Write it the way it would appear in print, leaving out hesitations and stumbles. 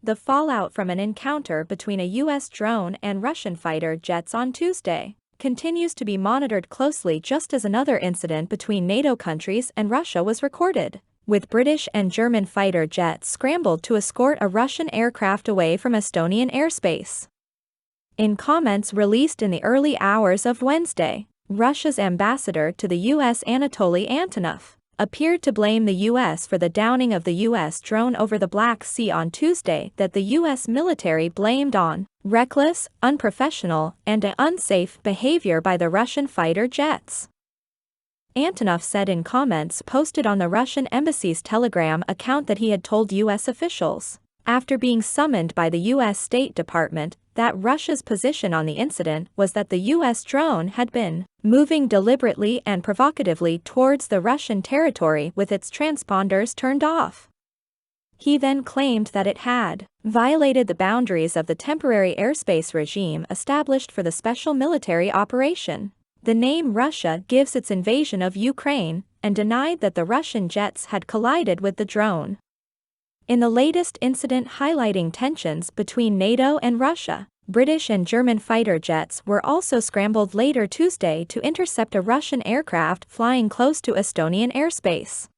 The fallout from an encounter between a U.S. drone and Russian fighter jets on Tuesday continues to be monitored closely, just as another incident between NATO countries and Russia was recorded, with British and German fighter jets scrambled to escort a Russian aircraft away from Estonian airspace. In comments released in the early hours of Wednesday, Russia's ambassador to the U.S. Anatoly Antonov appeared to blame the U.S. for the downing of the U.S. drone over the Black Sea on Tuesday, that the U.S. military blamed on reckless, unprofessional, and unsafe behavior by the Russian fighter jets. Antonov said in comments posted on the Russian embassy's Telegram account that he had told U.S. officials, after being summoned by the U.S. State Department, that Russia's position on the incident was that the U.S. drone had been moving deliberately and provocatively towards the Russian territory with its transponders turned off. He then claimed that it had violated the boundaries of the temporary airspace regime established for the special military operation. The name Russia gives its invasion of Ukraine, and denied that the Russian jets had collided with the drone. In the latest incident highlighting tensions between NATO and Russia, British and German fighter jets were also scrambled later Tuesday to intercept a Russian aircraft flying close to Estonian airspace.